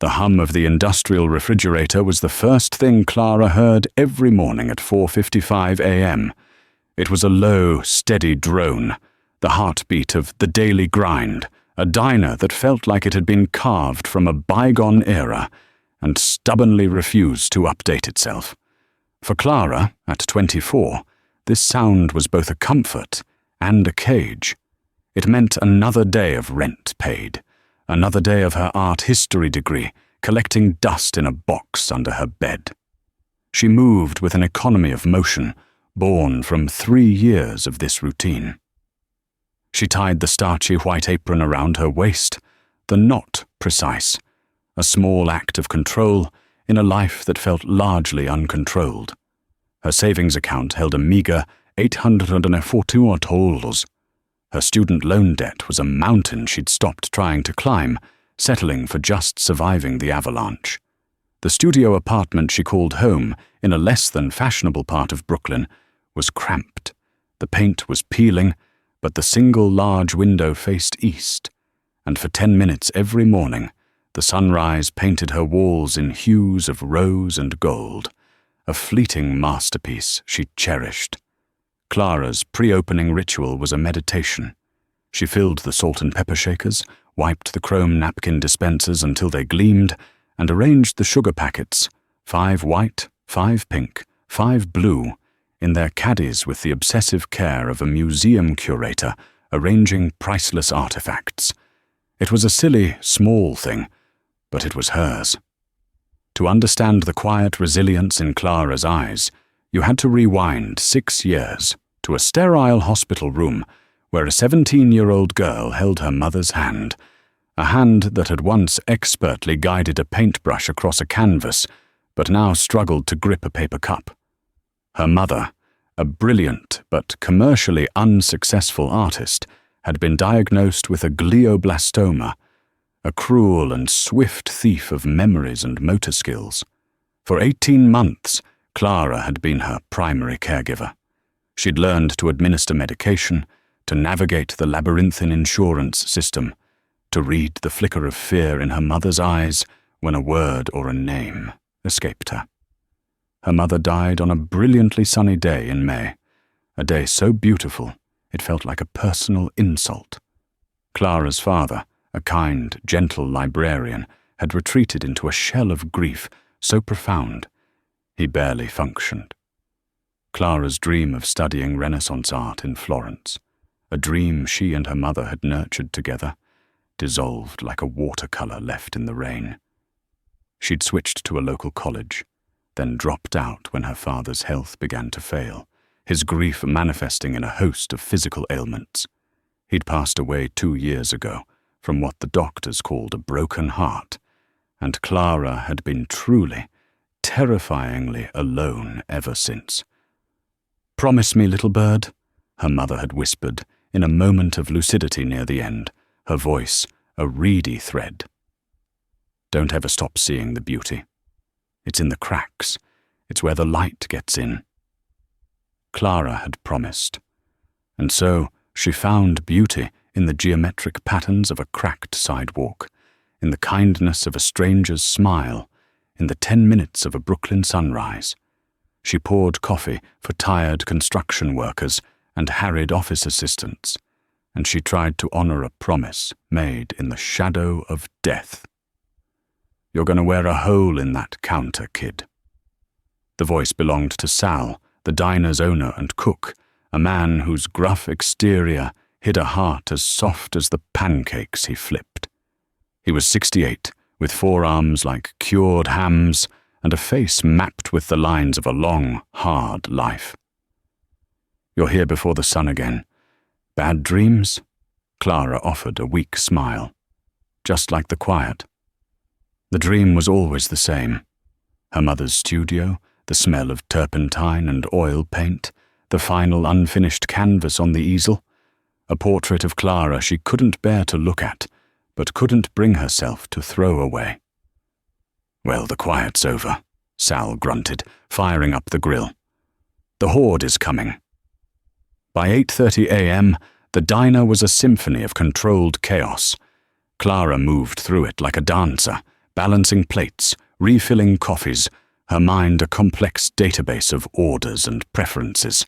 The hum of the industrial refrigerator was the first thing Clara heard every morning at 4:55 a.m. It was a low, steady drone, the heartbeat of the daily grind, a diner that felt like it had been carved from a bygone era and stubbornly refused to update itself. For Clara, at 24, this sound was both a comfort and a cage. It meant another day of rent paid, another day of her art history degree collecting dust in a box under her bed. She moved with an economy of motion, born from 3 years of this routine. She tied the starchy white apron around her waist, the knot precise, a small act of control in a life that felt largely uncontrolled. Her savings account held a meager 848 $. Her student loan debt was a mountain she'd stopped trying to climb, settling for just surviving the avalanche. The studio apartment she called home in a less than fashionable part of Brooklyn was cramped. The paint was peeling, but the single large window faced east, and for 10 minutes every morning, the sunrise painted her walls in hues of rose and gold, a fleeting masterpiece she cherished. Clara's pre-opening ritual was a meditation. She filled the salt and pepper shakers, wiped the chrome napkin dispensers until they gleamed, and arranged the sugar packets, 5 white, 5 pink, 5 blue, in their caddies with the obsessive care of a museum curator arranging priceless artifacts. It was a silly, small thing, but it was hers. To understand the quiet resilience in Clara's eyes, you had to rewind 6 years to a sterile hospital room where a 17-year-old girl held her mother's hand, a hand that had once expertly guided a paintbrush across a canvas, but now struggled to grip a paper cup. Her mother, a brilliant but commercially unsuccessful artist, had been diagnosed with a glioblastoma, a cruel and swift thief of memories and motor skills. For 18 months, Clara had been her primary caregiver. She'd learned to administer medication, to navigate the labyrinthine insurance system, to read the flicker of fear in her mother's eyes when a word or a name escaped her. Her mother died on a brilliantly sunny day in May, a day so beautiful it felt like a personal insult. Clara's father, a kind, gentle librarian, had retreated into a shell of grief so profound he barely functioned. Clara's dream of studying Renaissance art in Florence, a dream she and her mother had nurtured together, dissolved like a watercolor left in the rain. She'd switched to a local college, then dropped out when her father's health began to fail, his grief manifesting in a host of physical ailments. He'd passed away 2 years ago from what the doctors called a broken heart, and Clara had been truly, terrifyingly alone ever since. "Promise me, little bird," her mother had whispered in a moment of lucidity near the end, her voice a reedy thread. "Don't ever stop seeing the beauty. It's in the cracks. It's where the light gets in." Clara had promised, and so she found beauty in the geometric patterns of a cracked sidewalk, in the kindness of a stranger's smile, in the 10 minutes of a Brooklyn sunrise. She poured coffee for tired construction workers and harried office assistants, and she tried to honor a promise made in the shadow of death. "You're going to wear a hole in that counter, kid." The voice belonged to Sal, the diner's owner and cook, a man whose gruff exterior hid a heart as soft as the pancakes he flipped. He was 68, with forearms like cured hams and a face mapped with the lines of a long, hard life. "You're here before the sun again. Bad dreams?" Clara offered a weak smile. "Just like the quiet." The dream was always the same. Her mother's studio, the smell of turpentine and oil paint, the final unfinished canvas on the easel, a portrait of Clara she couldn't bear to look at, but couldn't bring herself to throw away. "Well, the quiet's over," Sal grunted, firing up the grill. "The horde is coming." By 8:30 a.m., the diner was a symphony of controlled chaos. Clara moved through it like a dancer, balancing plates, refilling coffees, her mind a complex database of orders and preferences.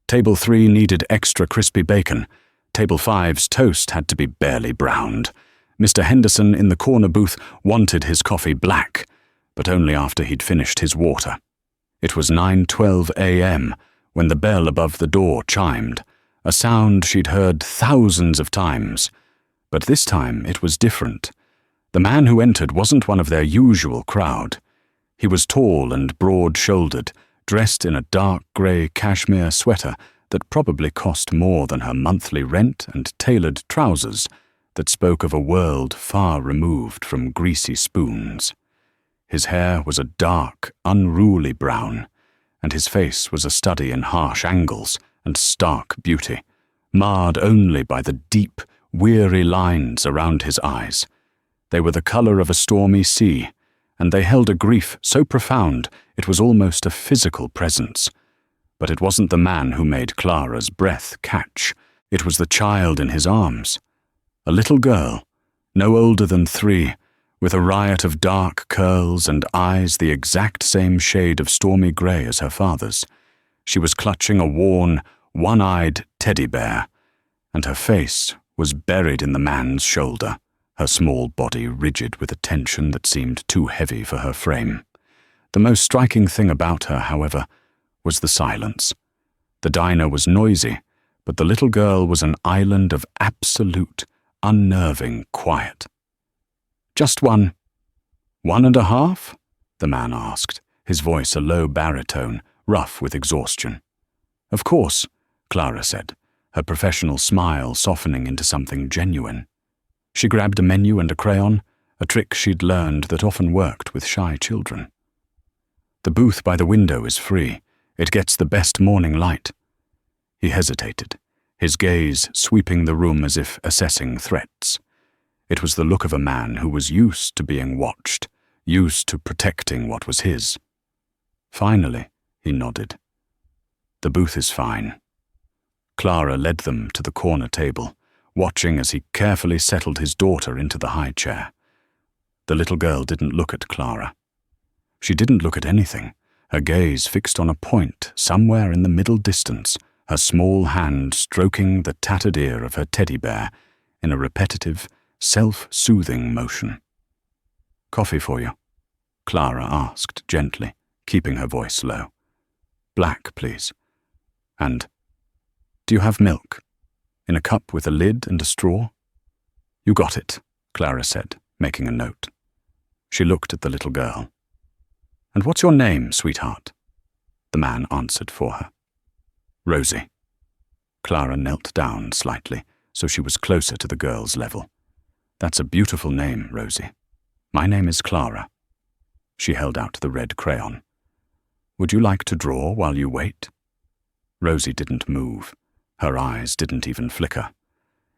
Table 3 needed extra crispy bacon. Table 5's toast had to be barely browned. Mr. Henderson in the corner booth wanted his coffee black, but only after he'd finished his water. It was 9:12 a.m. when the bell above the door chimed, a sound she'd heard thousands of times. But this time it was different. The man who entered wasn't one of their usual crowd. He was tall and broad-shouldered, dressed in a dark grey cashmere sweater that probably cost more than her monthly rent, and tailored trousers that spoke of a world far removed from greasy spoons. His hair was a dark, unruly brown, and his face was a study in harsh angles and stark beauty, marred only by the deep, weary lines around his eyes. They were the colour of a stormy sea, and they held a grief so profound it was almost a physical presence. But it wasn't the man who made Clara's breath catch. It was the child in his arms. A little girl, no older than 3, with a riot of dark curls and eyes the exact same shade of stormy grey as her father's. She was clutching a worn, one-eyed teddy bear, and her face was buried in the man's shoulder, her small body rigid with a tension that seemed too heavy for her frame. The most striking thing about her, however, was the silence. The diner was noisy, but the little girl was an island of absolute, unnerving quiet. "Just 1.5?" the man asked, his voice a low baritone, rough with exhaustion. "Of course," Clara said, her professional smile softening into something genuine. She grabbed a menu and a crayon, a trick she'd learned that often worked with shy children. "The booth by the window is free. It gets the best morning light." He hesitated, his gaze sweeping the room as if assessing threats. It was the look of a man who was used to being watched, used to protecting what was his. Finally, he nodded. "The booth is fine." Clara led them to the corner table, watching as he carefully settled his daughter into the high chair. The little girl didn't look at Clara. She didn't look at anything, her gaze fixed on a point somewhere in the middle distance, her small hand stroking the tattered ear of her teddy bear in a repetitive, self-soothing motion. "Coffee for you?" Clara asked gently, keeping her voice low. "Black, please. And do you have milk? In a cup with a lid and a straw?" "You got it," Clara said, making a note. She looked at the little girl. "And what's your name, sweetheart?" The man answered for her. "Rosie." Clara knelt down slightly, so she was closer to the girl's level. "That's a beautiful name, Rosie. My name is Clara." She held out the red crayon. "Would you like to draw while you wait?" Rosie didn't move. Her eyes didn't even flicker.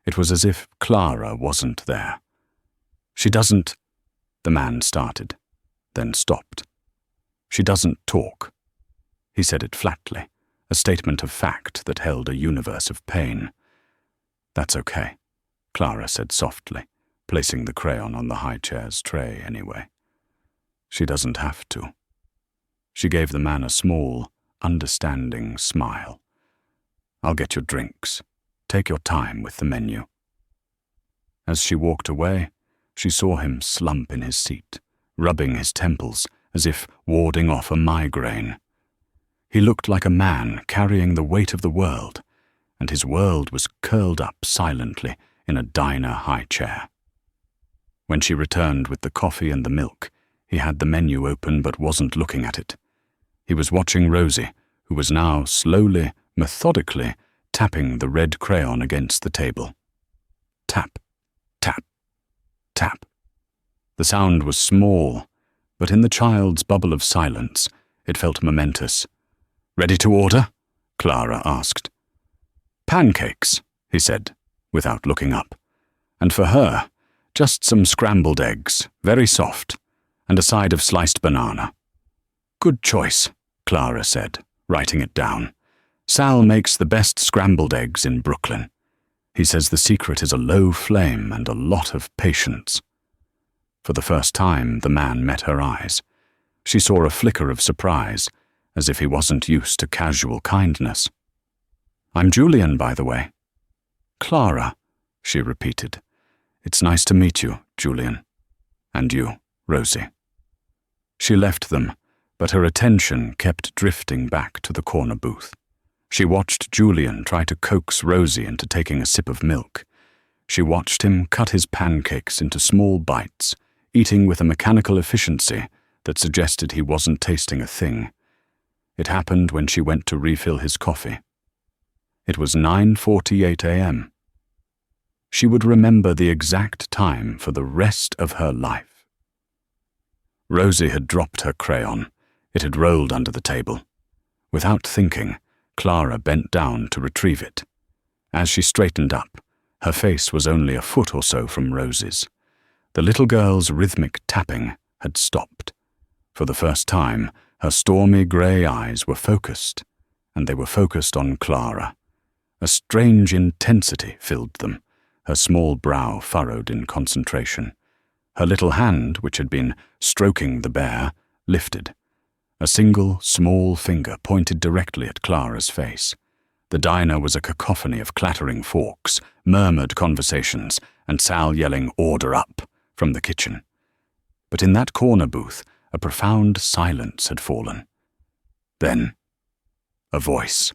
It was as if Clara wasn't there. "She doesn't," the man started, then stopped. "She doesn't talk." He said it flatly, a statement of fact that held a universe of pain. "That's okay," Clara said softly, placing the crayon on the high chair's tray anyway. "She doesn't have to." She gave the man a small, understanding smile. "I'll get your drinks. Take your time with the menu." As she walked away, she saw him slump in his seat, rubbing his temples as if warding off a migraine. He looked like a man carrying the weight of the world, and his world was curled up silently in a diner high chair. When she returned with the coffee and the milk, he had the menu open but wasn't looking at it. He was watching Rosie, who was now slowly, methodically tapping the red crayon against the table. Tap, tap, tap. The sound was small, but in the child's bubble of silence, it felt momentous. "Ready to order?" Clara asked. "Pancakes," he said, without looking up. "And for her, just some scrambled eggs, very soft, and a side of sliced banana." "Good choice," Clara said, writing it down. "Sal makes the best scrambled eggs in Brooklyn. He says the secret is a low flame and a lot of patience." For the first time, the man met her eyes. She saw a flicker of surprise, as if he wasn't used to casual kindness. "I'm Julian, by the way." "Clara," she repeated. "It's nice to meet you, Julian. And you, Rosie." She left them, but her attention kept drifting back to the corner booth. She watched Julian try to coax Rosie into taking a sip of milk. She watched him cut his pancakes into small bites, eating with a mechanical efficiency that suggested he wasn't tasting a thing. It happened when she went to refill his coffee. It was 9:48 a.m. She would remember the exact time for the rest of her life. Rosie had dropped her crayon. It had rolled under the table. Without thinking, Clara bent down to retrieve it. As she straightened up, her face was only a foot or so from Rosie's. The little girl's rhythmic tapping had stopped. For the first time, her stormy grey eyes were focused, and they were focused on Clara. A strange intensity filled them, her small brow furrowed in concentration. Her little hand, which had been stroking the bear, lifted. A single, small finger pointed directly at Clara's face. The diner was a cacophony of clattering forks, murmured conversations, and Sal yelling, "Order up," from the kitchen. But in that corner booth, a profound silence had fallen. Then, a voice.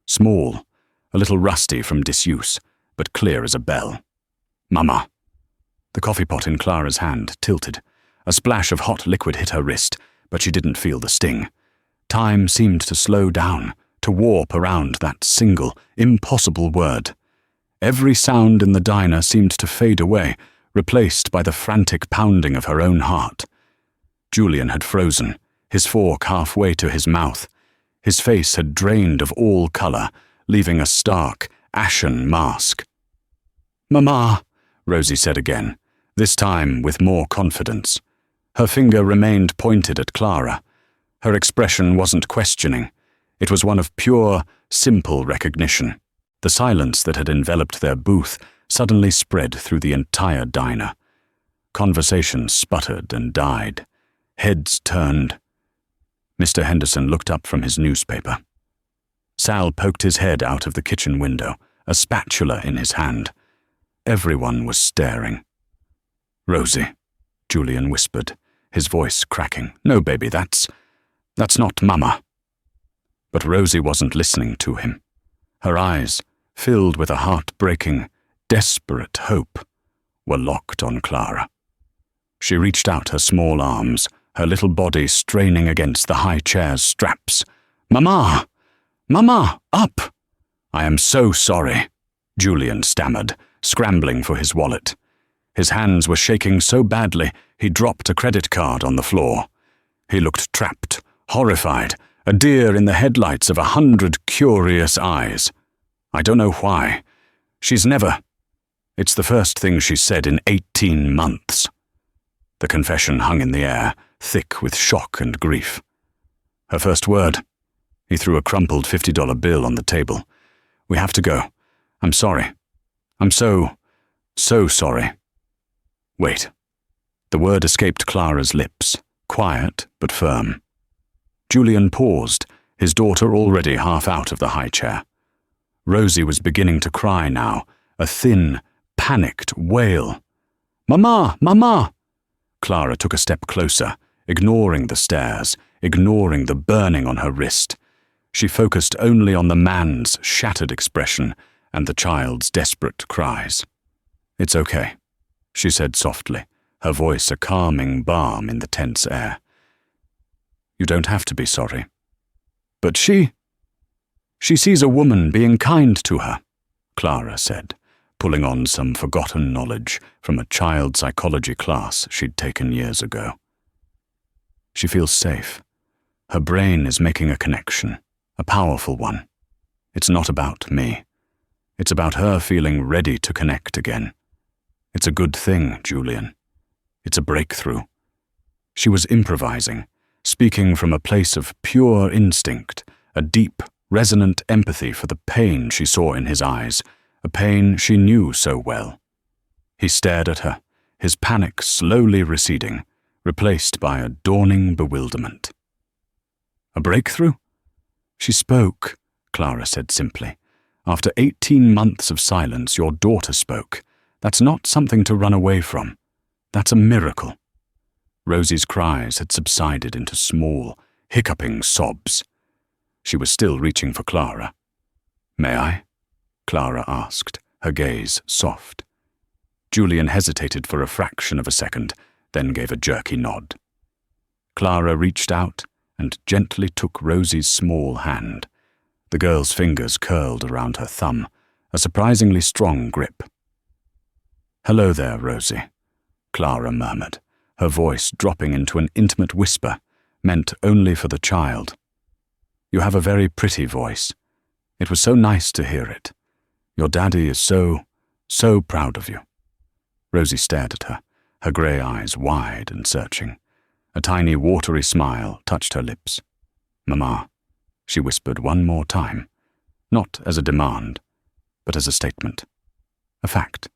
Small, a little rusty from disuse, but clear as a bell. "Mama." The coffee pot in Clara's hand tilted. A splash of hot liquid hit her wrist, but she didn't feel the sting. Time seemed to slow down, to warp around that single, impossible word. Every sound in the diner seemed to fade away, replaced by the frantic pounding of her own heart. Julian had frozen, his fork halfway to his mouth. His face had drained of all colour, leaving a stark, ashen mask. "Mama," Rosie said again, this time with more confidence. Her finger remained pointed at Clara. Her expression wasn't questioning. It was one of pure, simple recognition. The silence that had enveloped their booth suddenly spread through the entire diner. Conversation sputtered and died. Heads turned. Mr. Henderson looked up from his newspaper. Sal poked his head out of the kitchen window, a spatula in his hand. Everyone was staring. "Rosie," Julian whispered, his voice cracking. "No, baby, that's not Mama." But Rosie wasn't listening to him. Her eyes, filled with a heart-breaking, desperate hope, were locked on Clara. She reached out her small arms, her little body straining against the high chair's straps. "Mama! Mama, up!" "I am so sorry," Julian stammered, scrambling for his wallet. His hands were shaking so badly he dropped a credit card on the floor. He looked trapped, horrified, a deer in the headlights of 100 curious eyes. "I don't know why. She's never—" It's the first thing she said in 18 months. The confession hung in the air, thick with shock and grief. Her first word. He threw a crumpled $50 bill on the table. "We have to go. I'm sorry. I'm so sorry." Wait. The word escaped Clara's lips, quiet but firm. Julian paused, his daughter already half out of the high chair. Rosie was beginning to cry now, a thin, panicked wail. "Mama! Mama!" Clara took a step closer, ignoring the stares, ignoring the burning on her wrist. She focused only on the man's shattered expression and the child's desperate cries. "It's okay," she said softly, her voice a calming balm in the tense air. "You don't have to be sorry." "But she sees a woman being kind to her," Clara said, pulling on some forgotten knowledge from a child psychology class she'd taken years ago. "She feels safe. Her brain is making a connection, a powerful one. It's not about me. It's about her feeling ready to connect again. It's a good thing, Julian. It's a breakthrough." She was improvising, speaking from a place of pure instinct, a deep, resonant empathy for the pain she saw in his eyes, a pain she knew so well. He stared at her, his panic slowly receding, replaced by a dawning bewilderment. "A breakthrough?" "She spoke," Clara said simply. "After 18 months of silence, your daughter spoke. That's not something to run away from. That's a miracle." Rosie's cries had subsided into small, hiccuping sobs. She was still reaching for Clara. "May I?" Clara asked, her gaze soft. Julian hesitated for a fraction of a second, then gave a jerky nod. Clara reached out and gently took Rosie's small hand. The girl's fingers curled around her thumb, a surprisingly strong grip. "Hello there, Rosie," Clara murmured, her voice dropping into an intimate whisper, meant only for the child. "You have a very pretty voice. It was so nice to hear it. Your daddy is so proud of you." Rosie stared at her grey eyes wide and searching. A tiny watery smile touched her lips. "Mama," she whispered one more time, not as a demand, but as a statement, a fact.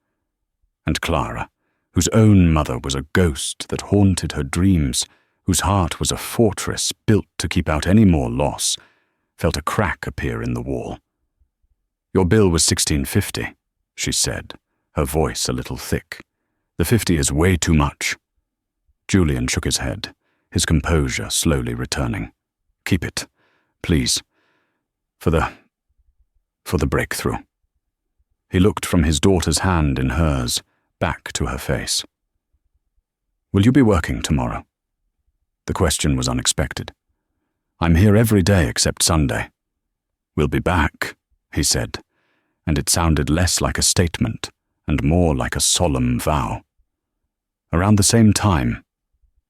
And Clara, whose own mother was a ghost that haunted her dreams, whose heart was a fortress built to keep out any more loss, felt a crack appear in the wall. "Your bill was $16.50, she said, her voice a little thick. "The 50 is way too much." Julian shook his head, his composure slowly returning. "Keep it, please, for the breakthrough." He looked from his daughter's hand in hers, back to her face. "Will you be working tomorrow?" The question was unexpected. "I'm here every day except Sunday." "We'll be back," he said, and it sounded less like a statement and more like a solemn vow. "Around the same time,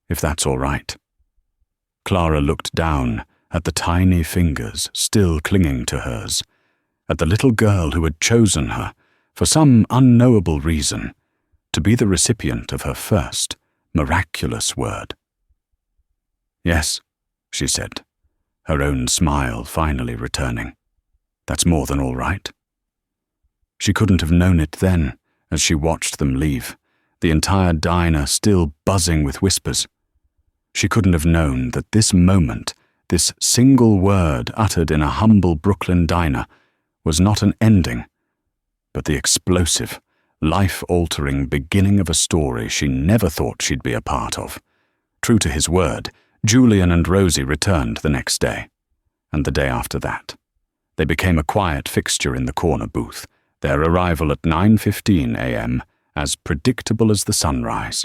if that's all right." Clara looked down at the tiny fingers still clinging to hers, at the little girl who had chosen her, for some unknowable reason, to be the recipient of her first, miraculous word. "Yes," she said, her own smile finally returning. "That's more than all right." She couldn't have known it then, as she watched them leave, the entire diner still buzzing with whispers. She couldn't have known that this moment, this single word uttered in a humble Brooklyn diner, was not an ending, but the explosive, life-altering beginning of a story she never thought she'd be a part of. True to his word, Julian and Rosie returned the next day, and the day after that. They became a quiet fixture in the corner booth, their arrival at 9:15 a.m., as predictable as the sunrise.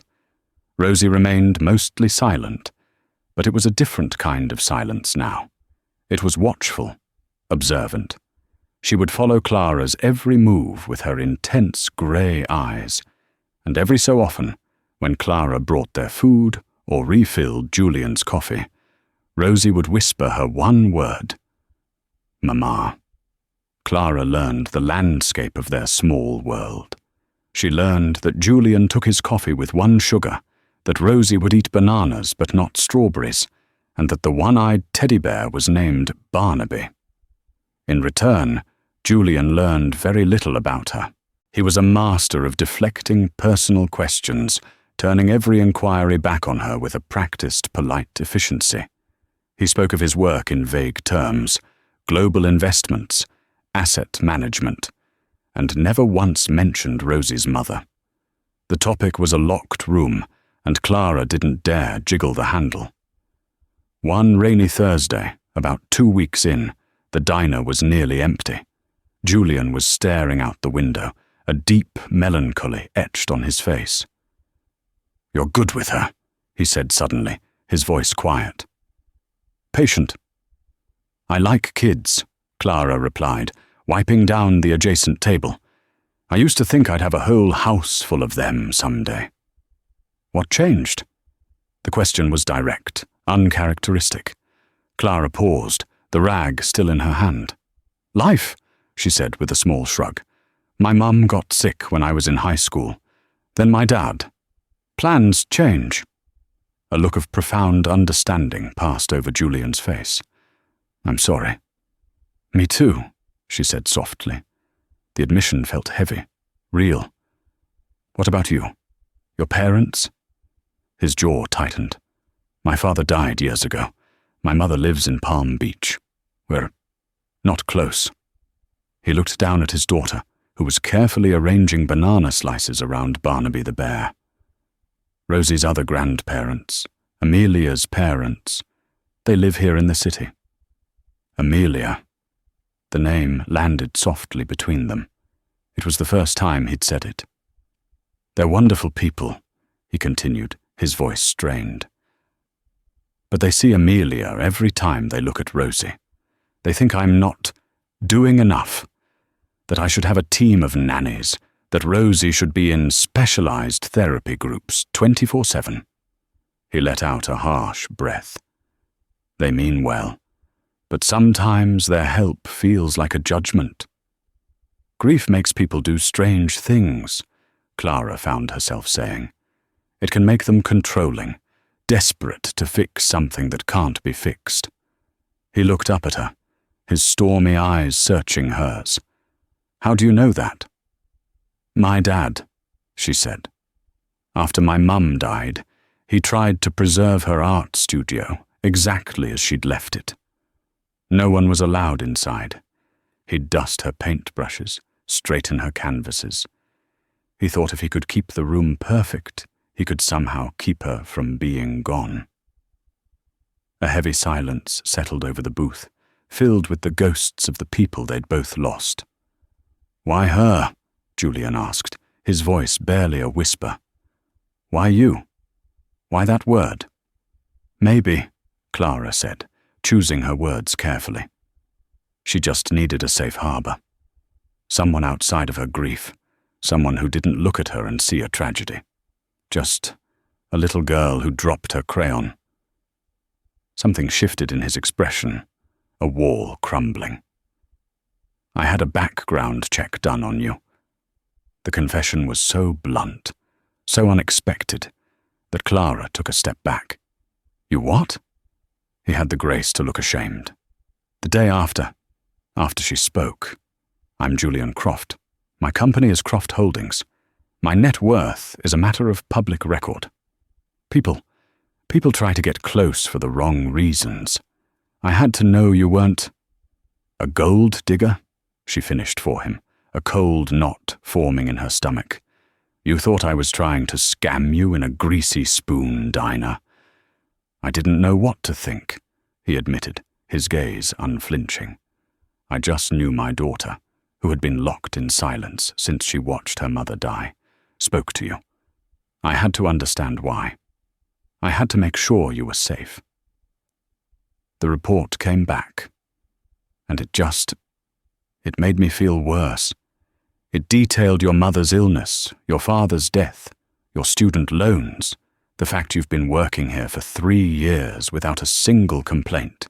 Rosie remained mostly silent, but it was a different kind of silence now. It was watchful, observant. She would follow Clara's every move with her intense grey eyes, and every so often, when Clara brought their food or refilled Julian's coffee, Rosie would whisper her one word, "Mama." Clara learned the landscape of their small world. She learned that Julian took his coffee with one sugar, that Rosie would eat bananas but not strawberries, and that the one-eyed teddy bear was named Barnaby. In return, Julian learned very little about her. He was a master of deflecting personal questions, turning every inquiry back on her with a practiced, polite efficiency. He spoke of his work in vague terms, global investments, asset management, and never once mentioned Rosie's mother. The topic was a locked room, and Clara didn't dare jiggle the handle. One rainy Thursday, about 2 weeks in, the diner was nearly empty. Julian was staring out the window, a deep melancholy etched on his face. "You're good with her," he said suddenly, his voice quiet. "Patient." "I like kids," Clara replied, wiping down the adjacent table. "I used to think I'd have a whole house full of them someday." "What changed?" The question was direct, uncharacteristic. Clara paused, the rag still in her hand. "Life," she said with a small shrug. "My mum got sick when I was in high school. Then my dad. Plans change." A look of profound understanding passed over Julian's face. "I'm sorry." "Me too," she said softly. The admission felt heavy, real. "What about you? Your parents?" His jaw tightened. "My father died years ago. My mother lives in Palm Beach. We're not close." He looked down at his daughter, who was carefully arranging banana slices around Barnaby the bear. "Rosie's other grandparents, Amelia's parents, they live here in the city." Amelia. The name landed softly between them. It was the first time he'd said it. "They're wonderful people," he continued, his voice strained. "But they see Amelia every time they look at Rosie. They think I'm not doing enough, that I should have a team of nannies, that Rosie should be in specialized therapy groups 24/7. He let out a harsh breath. "They mean well, but sometimes their help feels like a judgment. Grief makes people do strange things," Clara found herself saying. "It can make them controlling, desperate to fix something that can't be fixed." He looked up at her, his stormy eyes searching hers. "How do you know that?" "My dad," she said. "After my mum died, he tried to preserve her art studio exactly as she'd left it. No one was allowed inside. He'd dust her paintbrushes, straighten her canvases. He thought if he could keep the room perfect, he could somehow keep her from being gone." A heavy silence settled over the booth, filled with the ghosts of the people they'd both lost. "Why her?" Julian asked, his voice barely a whisper. "Why you? Why that word?" "Maybe," Clara said, choosing her words carefully. She just needed a safe harbor. Someone outside of her grief, someone who didn't look at her and see a tragedy. Just a little girl who dropped her crayon. Something shifted in his expression, a wall crumbling. "I had a background check done on you." The confession was so blunt, so unexpected, that Clara took a step back. "You what?" He had the grace to look ashamed. "The day after she spoke. I'm Julian Croft. My company is Croft Holdings. My net worth is a matter of public record. People try to get close for the wrong reasons. I had to know you weren't—" "A gold digger?" she finished for him, a cold knot forming in her stomach. "You thought I was trying to scam you in a greasy spoon diner." "I didn't know what to think," he admitted, his gaze unflinching. "I just knew my daughter, who had been locked in silence since she watched her mother die, spoke to you. I had to understand why. I had to make sure you were safe." The report came back, and it made me feel worse. It detailed your mother's illness, your father's death, your student loans, the fact you've been working here for 3 years without a single complaint.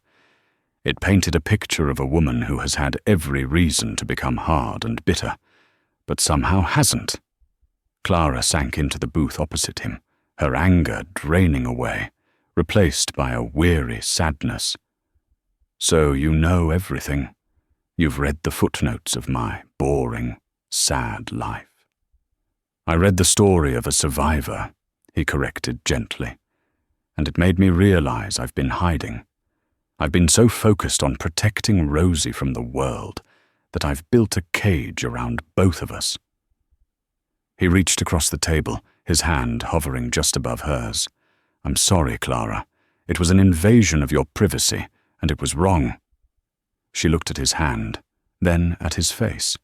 It painted a picture of a woman who has had every reason to become hard and bitter, but somehow hasn't. Clara sank into the booth opposite him, her anger draining away, replaced by a weary sadness. "So you know everything. You've read the footnotes of my boring, sad life." "I read the story of a survivor," he corrected gently, "and it made me realize I've been hiding. I've been so focused on protecting Rosie from the world that I've built a cage around both of us." He reached across the table, his hand hovering just above hers. "I'm sorry, Clara. It was an invasion of your privacy, and it was wrong." She looked at his hand, then at his face.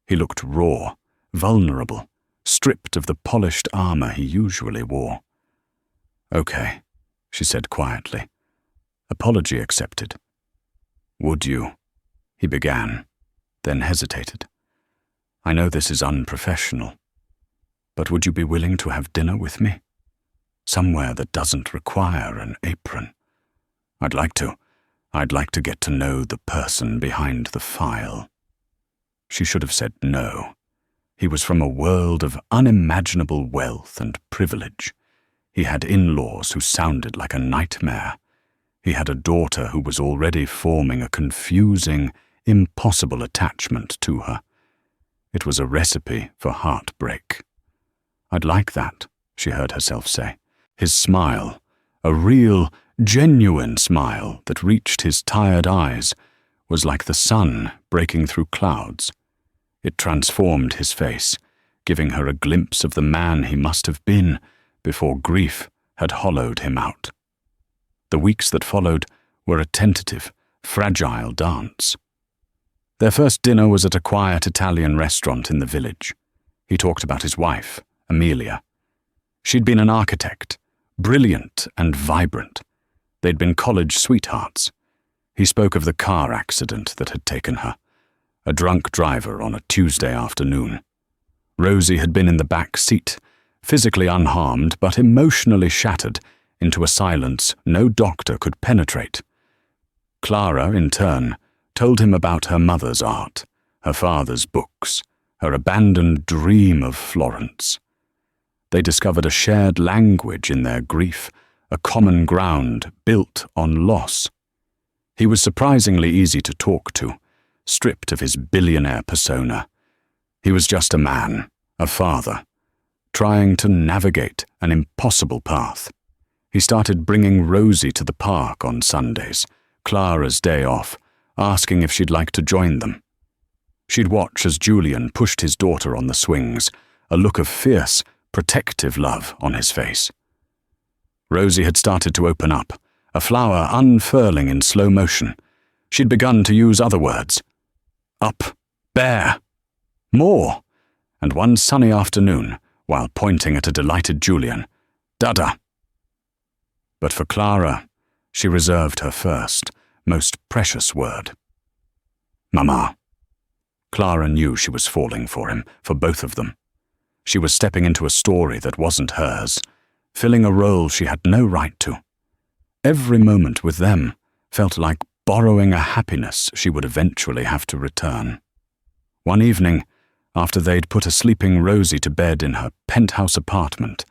He looked raw, vulnerable, stripped of the polished armor he usually wore. "Okay," she said quietly. Apology accepted. "Would you?" he began, then hesitated. "I know this is unprofessional, but would you be willing to have dinner with me? Somewhere that doesn't require an apron. I'd like to get to know the person behind the file." She should have said no. He was from a world of unimaginable wealth and privilege. He had in-laws who sounded like a nightmare. He had a daughter who was already forming a confusing, impossible attachment to her. It was a recipe for heartbreak. "I'd like that," she heard herself say. His smile, a real, genuine smile that reached his tired eyes, was like the sun breaking through clouds. It transformed his face, giving her a glimpse of the man he must have been before grief had hollowed him out. The weeks that followed were a tentative, fragile dance. Their first dinner was at a quiet Italian restaurant in the village. He talked about his wife, Amelia. She'd been an architect, brilliant and vibrant. They'd been college sweethearts. He spoke of the car accident that had taken her, a drunk driver on a Tuesday afternoon. Rosie had been in the back seat, physically unharmed but emotionally shattered into a silence no doctor could penetrate. Clara, in turn, told him about her mother's art, her father's books, her abandoned dream of Florence. They discovered a shared language in their grief, a common ground built on loss. He was surprisingly easy to talk to, stripped of his billionaire persona. He was just a man, a father, trying to navigate an impossible path. He started bringing Rosie to the park on Sundays, Clara's day off, asking if she'd like to join them. She'd watch as Julian pushed his daughter on the swings, a look of fierce, protective love on his face. Rosie had started to open up, a flower unfurling in slow motion. She'd begun to use other words. Up, bear, more, and one sunny afternoon, while pointing at a delighted Julian, Dada. But for Clara, she reserved her first, most precious word. Mama. Clara knew she was falling for him, for both of them. She was stepping into a story that wasn't hers, filling a role she had no right to. Every moment with them felt like borrowing a happiness she would eventually have to return. One evening, after they'd put a sleeping Rosie to bed in her penthouse apartment,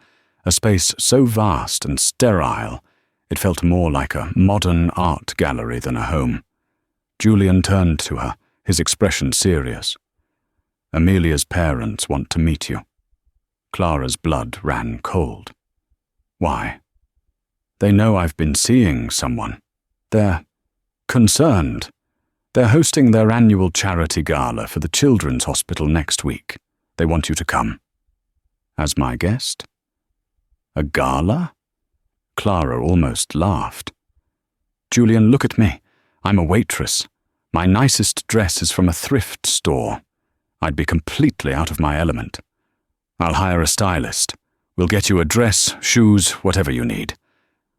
a space so vast and sterile, it felt more like a modern art gallery than a home, Julian turned to her, his expression serious. Amelia's parents want to meet you. Clara's blood ran cold. Why? They know I've been seeing someone. They're concerned. They're hosting their annual charity gala for the Children's Hospital next week. They want you to come. As my guest? A gala? Clara almost laughed. Julian, look at me. I'm a waitress. My nicest dress is from a thrift store. I'd be completely out of my element. I'll hire a stylist. We'll get you a dress, shoes, whatever you need.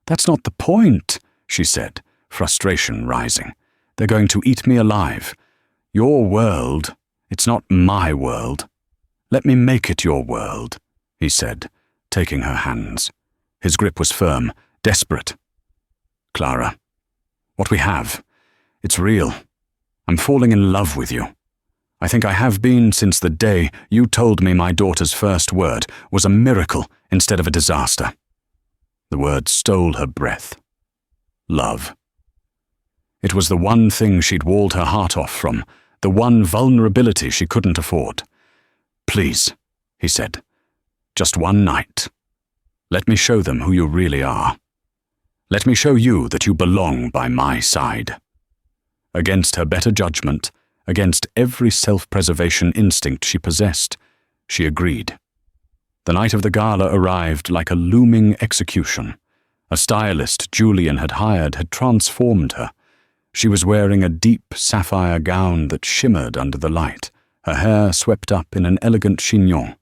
That's not the point, she said, frustration rising. They're going to eat me alive. Your world, it's not my world. Let me make it your world, he said, taking her hands. His grip was firm, desperate. Clara, what we have, it's real. I'm falling in love with you. I think I have been since the day you told me my daughter's first word was a miracle instead of a disaster. The word stole her breath. Love. It was the one thing she'd walled her heart off from, the one vulnerability she couldn't afford. Please, he said, just one night. Let me show them who you really are. Let me show you that you belong by my side. Against her better judgment, against every self-preservation instinct she possessed, she agreed. The night of the gala arrived like a looming execution. A stylist Julian had hired had transformed her. She was wearing a deep sapphire gown that shimmered under the light, her hair swept up in an elegant chignon,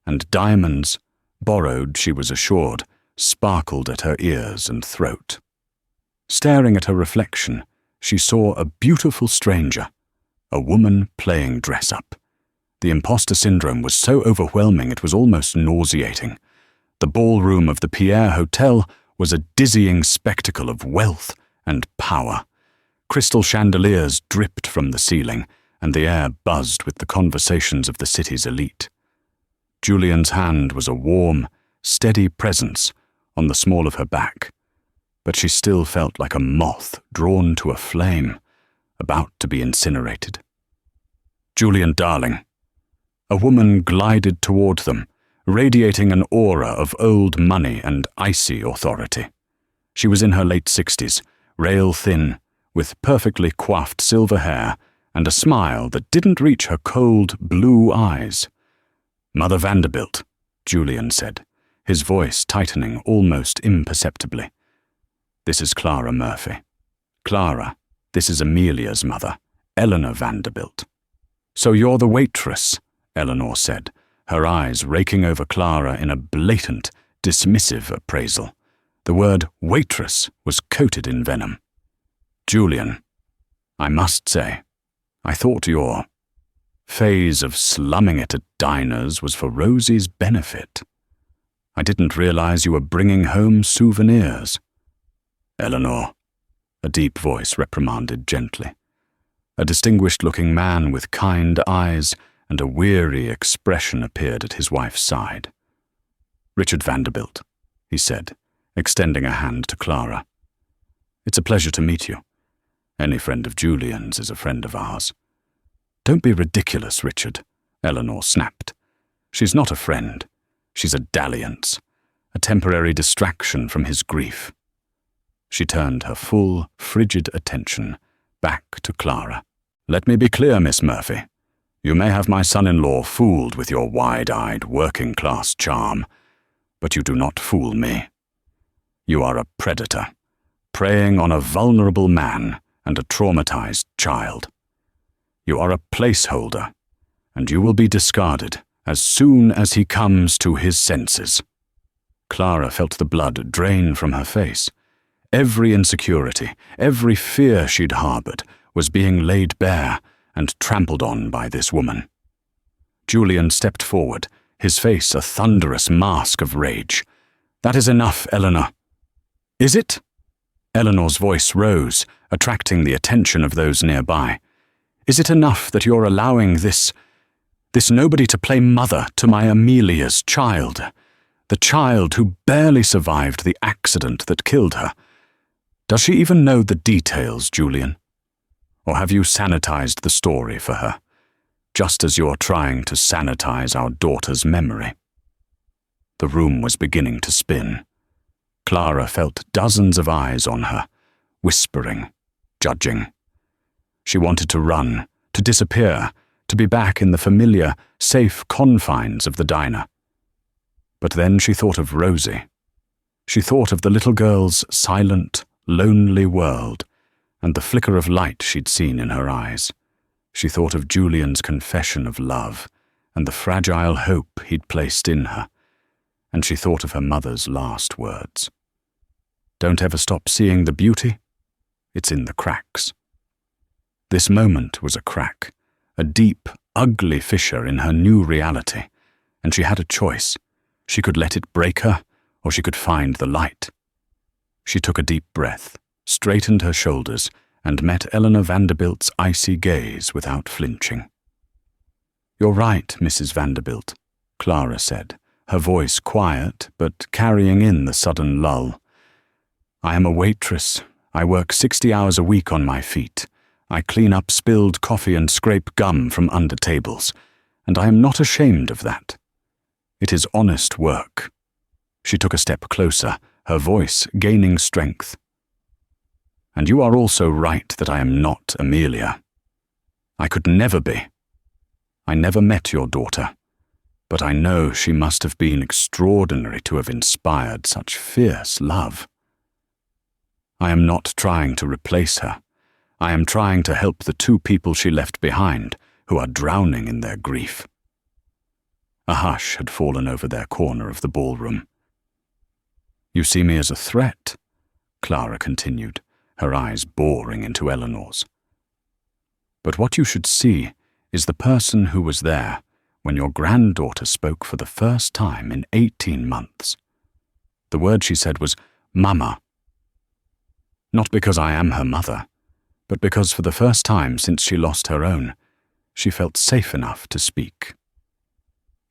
and diamonds, borrowed, she was assured, sparkled at her ears and throat. Staring at her reflection, she saw a beautiful stranger, a woman playing dress-up. The imposter syndrome was so overwhelming it was almost nauseating. The ballroom of the Pierre Hotel was a dizzying spectacle of wealth and power. Crystal chandeliers dripped from the ceiling, and the air buzzed with the conversations of the city's elite. Julian's hand was a warm, steady presence on the small of her back, but she still felt like a moth drawn to a flame, about to be incinerated. Julian, darling. A woman glided toward them, radiating an aura of old money and icy authority. She was in her late 60s, rail-thin, with perfectly coiffed silver hair and a smile that didn't reach her cold blue eyes. "Mother Vanderbilt," Julian said, his voice tightening almost imperceptibly. "This is Clara Murphy. Clara, this is Amelia's mother, Eleanor Vanderbilt." "So you're the waitress," Eleanor said, her eyes raking over Clara in a blatant, dismissive appraisal. The word waitress was coated in venom. "Julian, I must say, I thought your phase of slumming it at diners was for Rosie's benefit. I didn't realize you were bringing home souvenirs." "Eleanor," a deep voice reprimanded gently. A distinguished-looking man with kind eyes and a weary expression appeared at his wife's side. "Richard Vanderbilt," he said, extending a hand to Clara. "It's a pleasure to meet you. Any friend of Julian's is a friend of ours." "Don't be ridiculous, Richard," Eleanor snapped. "She's not a friend. She's a dalliance, a temporary distraction from his grief." She turned her full, frigid attention back to Clara. "Let me be clear, Miss Murphy. You may have my son-in-law fooled with your wide-eyed, working-class charm, but you do not fool me. You are a predator, preying on a vulnerable man and a traumatized child. You are a placeholder, and you will be discarded as soon as he comes to his senses." Clara felt the blood drain from her face. Every insecurity, every fear she'd harbored was being laid bare and trampled on by this woman. Julian stepped forward, his face a thunderous mask of rage. "That is enough, Eleanor." "Is it?" Eleanor's voice rose, attracting the attention of those nearby. "Is it enough that you're allowing this nobody to play mother to my Amelia's child, the child who barely survived the accident that killed her? Does she even know the details, Julian? Or have you sanitized the story for her, just as you're trying to sanitize our daughter's memory?" The room was beginning to spin. Clara felt dozens of eyes on her, whispering, judging. She wanted to run, to disappear, to be back in the familiar, safe confines of the diner. But then she thought of Rosie. She thought of the little girl's silent, lonely world, and the flicker of light she'd seen in her eyes. She thought of Julian's confession of love, and the fragile hope he'd placed in her. And she thought of her mother's last words. "Don't ever stop seeing the beauty. It's in the cracks." This moment was a crack, a deep, ugly fissure in her new reality, and she had a choice. She could let it break her, or she could find the light. She took a deep breath, straightened her shoulders, and met Eleanor Vanderbilt's icy gaze without flinching. "You're right, Mrs. Vanderbilt," Clara said, her voice quiet but carrying in the sudden lull. "I am a waitress. I work 60 hours a week on my feet. I clean up spilled coffee and scrape gum from under tables, and I am not ashamed of that. It is honest work." She took a step closer, her voice gaining strength. "And you are also right that I am not Amelia. I could never be. I never met your daughter, but I know she must have been extraordinary to have inspired such fierce love. I am not trying to replace her. I am trying to help the two people she left behind, who are drowning in their grief." A hush had fallen over their corner of the ballroom. "You see me as a threat," Clara continued, her eyes boring into Eleanor's. "But what you should see is the person who was there when your granddaughter spoke for the first time in 18 months. The word she said was, 'Mama.' Not because I am her mother, but because for the first time since she lost her own, she felt safe enough to speak.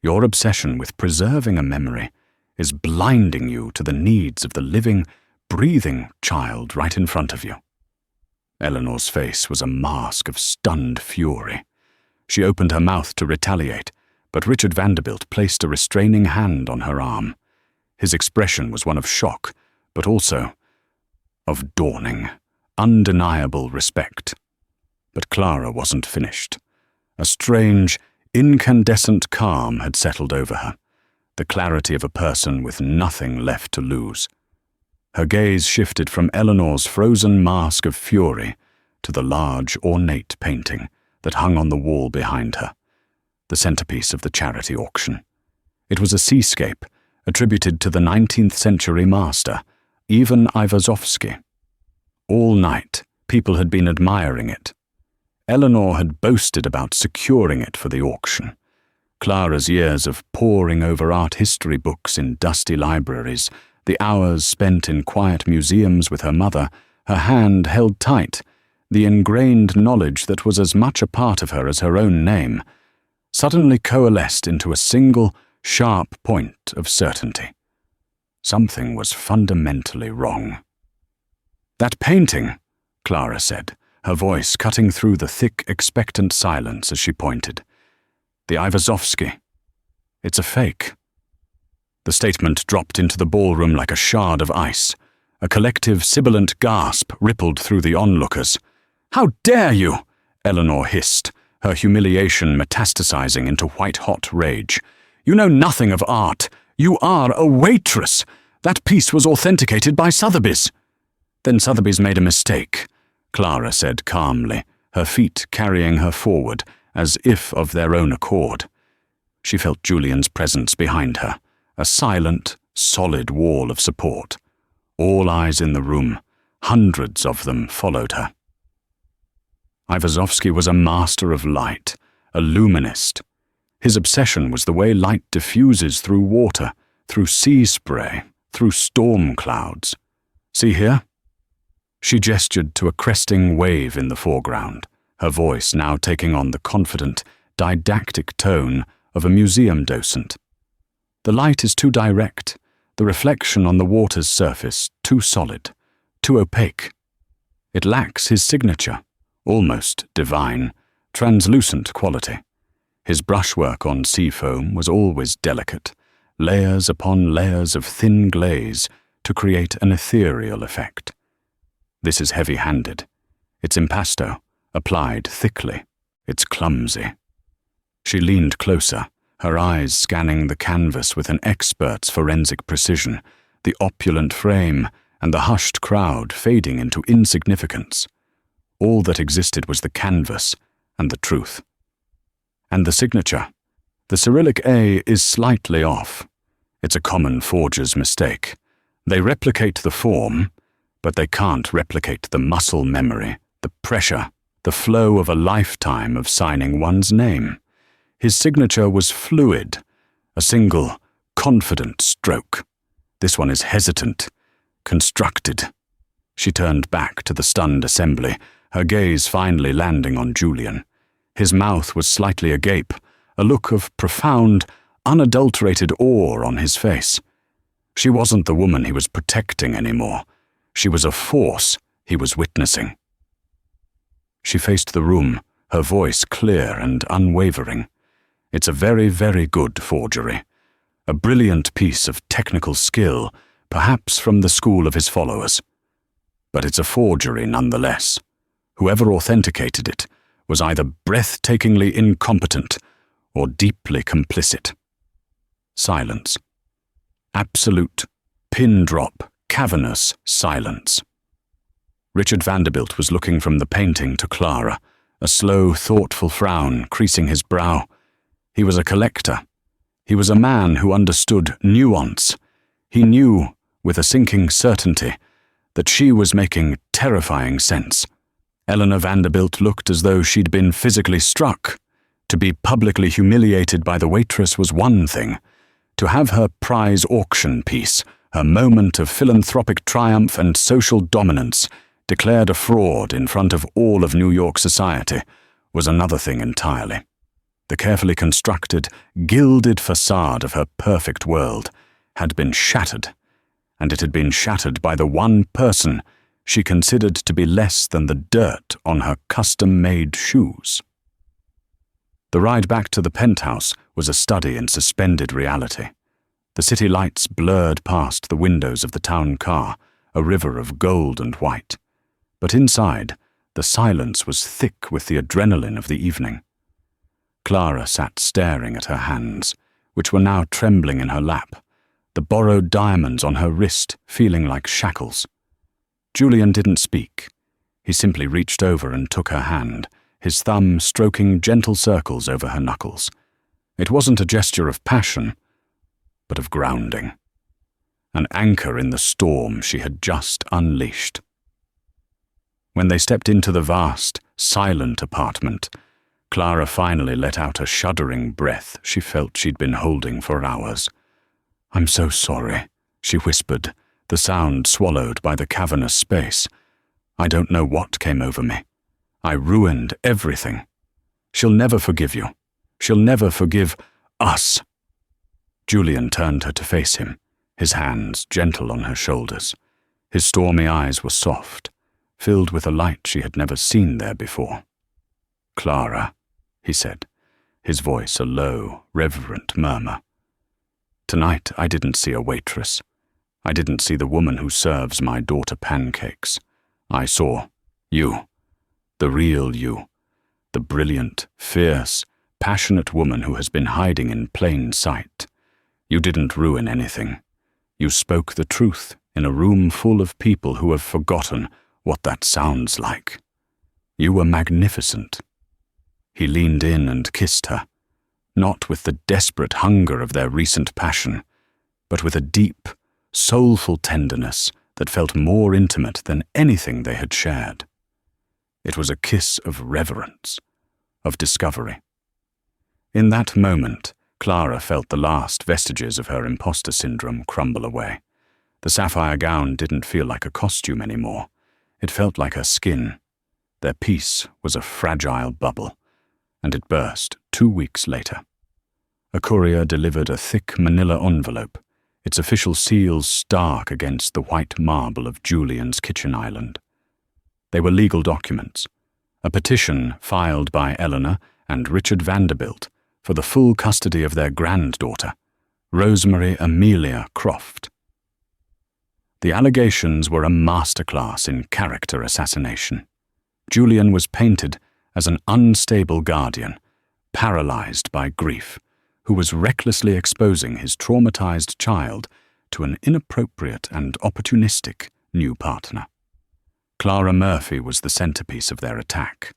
Your obsession with preserving a memory is blinding you to the needs of the living, breathing child right in front of you." Eleanor's face was a mask of stunned fury. She opened her mouth to retaliate, but Richard Vanderbilt placed a restraining hand on her arm. His expression was one of shock, but also of dawning, undeniable respect. But Clara wasn't finished. A strange, incandescent calm had settled over her, the clarity of a person with nothing left to lose. Her gaze shifted from Eleanor's frozen mask of fury to the large, ornate painting that hung on the wall behind her, the centerpiece of the charity auction. It was a seascape attributed to the 19th century master, Ivan Ivazovsky. All night, people had been admiring it. Eleanor had boasted about securing it for the auction. Clara's years of poring over art history books in dusty libraries, the hours spent in quiet museums with her mother, her hand held tight, the ingrained knowledge that was as much a part of her as her own name, suddenly coalesced into a single, sharp point of certainty. Something was fundamentally wrong. "That painting," Clara said, her voice cutting through the thick, expectant silence as she pointed. "The Ivazovsky. It's a fake." The statement dropped into the ballroom like a shard of ice. A collective, sibilant gasp rippled through the onlookers. "How dare you!" Eleanor hissed, her humiliation metastasizing into white-hot rage. "You know nothing of art. You are a waitress. That piece was authenticated by Sotheby's." "Then Sotheby's made a mistake," Clara said calmly, her feet carrying her forward, as if of their own accord. She felt Julian's presence behind her, a silent, solid wall of support. All eyes in the room, hundreds of them, followed her. Ivazovsky was a master of light, a luminist. His obsession was the way light diffuses through water, through sea spray, through storm clouds. "See here?" She gestured to a cresting wave in the foreground, her voice now taking on the confident, didactic tone of a museum docent. "The light is too direct, the reflection on the water's surface too solid, too opaque. It lacks his signature, almost divine, translucent quality. His brushwork on sea foam was always delicate, layers upon layers of thin glaze to create an ethereal effect. This is heavy-handed. It's impasto, applied thickly. It's clumsy." She leaned closer, her eyes scanning the canvas with an expert's forensic precision, the opulent frame and the hushed crowd fading into insignificance. All that existed was the canvas and the truth. "And the signature. The Cyrillic A is slightly off. It's a common forger's mistake. They replicate the form, but they can't replicate the muscle memory, the pressure, the flow of a lifetime of signing one's name. His signature was fluid, a single, confident stroke. This one is hesitant, constructed." She turned back to the stunned assembly, her gaze finally landing on Julian. His mouth was slightly agape, a look of profound, unadulterated awe on his face. She wasn't the woman he was protecting anymore. She was a force he was witnessing. She faced the room, her voice clear and unwavering. "It's a very, very good forgery. A brilliant piece of technical skill, perhaps from the school of his followers. But it's a forgery nonetheless. Whoever authenticated it was either breathtakingly incompetent or deeply complicit." Silence. Absolute, pin-drop, cavernous silence. Richard Vanderbilt was looking from the painting to Clara, a slow, thoughtful frown creasing his brow. He was a collector. He was a man who understood nuance. He knew, with a sinking certainty, that she was making terrifying sense. Eleanor Vanderbilt looked as though she'd been physically struck. To be publicly humiliated by the waitress was one thing. To have her prize auction piece, her moment of philanthropic triumph and social dominance, declared a fraud in front of all of New York society, was another thing entirely. The carefully constructed, gilded facade of her perfect world had been shattered, and it had been shattered by the one person she considered to be less than the dirt on her custom-made shoes. The ride back to the penthouse was a study in suspended reality. The city lights blurred past the windows of the town car, a river of gold and white. But inside, the silence was thick with the adrenaline of the evening. Clara sat staring at her hands, which were now trembling in her lap, the borrowed diamonds on her wrist feeling like shackles. Julian didn't speak. He simply reached over and took her hand, his thumb stroking gentle circles over her knuckles. It wasn't a gesture of passion, but of grounding. An anchor in the storm she had just unleashed. When they stepped into the vast, silent apartment, Clara finally let out a shuddering breath she felt she'd been holding for hours. "I'm so sorry," she whispered, the sound swallowed by the cavernous space. "I don't know what came over me. I ruined everything. She'll never forgive you. She'll never forgive us." Julian turned her to face him, his hands gentle on her shoulders. His stormy eyes were soft, filled with a light she had never seen there before. "Clara," he said, his voice a low, reverent murmur. "Tonight I didn't see a waitress. I didn't see the woman who serves my daughter pancakes. I saw you, the real you, the brilliant, fierce, passionate woman who has been hiding in plain sight. You didn't ruin anything. You spoke the truth in a room full of people who have forgotten what that sounds like. You were magnificent." He leaned in and kissed her, not with the desperate hunger of their recent passion, but with a deep, soulful tenderness that felt more intimate than anything they had shared. It was a kiss of reverence, of discovery. In that moment, Clara felt the last vestiges of her imposter syndrome crumble away. The sapphire gown didn't feel like a costume anymore. It felt like her skin. Their peace was a fragile bubble, and it burst 2 weeks later. A courier delivered a thick manila envelope, its official seals stark against the white marble of Julian's kitchen island. They were legal documents, a petition filed by Eleanor and Richard Vanderbilt for the full custody of their granddaughter, Rosemary Amelia Croft. The allegations were a masterclass in character assassination. Julian was painted as an unstable guardian, paralyzed by grief, who was recklessly exposing his traumatized child to an inappropriate and opportunistic new partner. Clara Murphy was the centerpiece of their attack.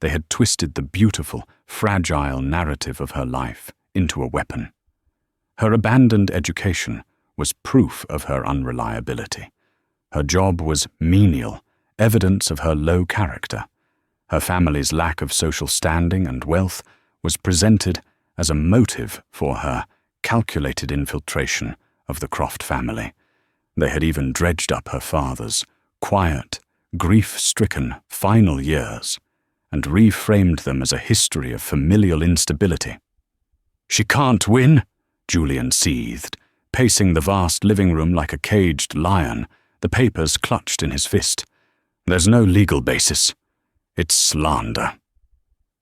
They had twisted the beautiful, fragile narrative of her life into a weapon. Her abandoned education was proof of her unreliability. Her job was menial, evidence of her low character. Her family's lack of social standing and wealth was presented as a motive for her calculated infiltration of the Croft family. They had even dredged up her father's quiet, grief-stricken final years and reframed them as a history of familial instability. "She can't win," Julian seethed, pacing the vast living room like a caged lion, the papers clutched in his fist. "There's no legal basis. It's slander."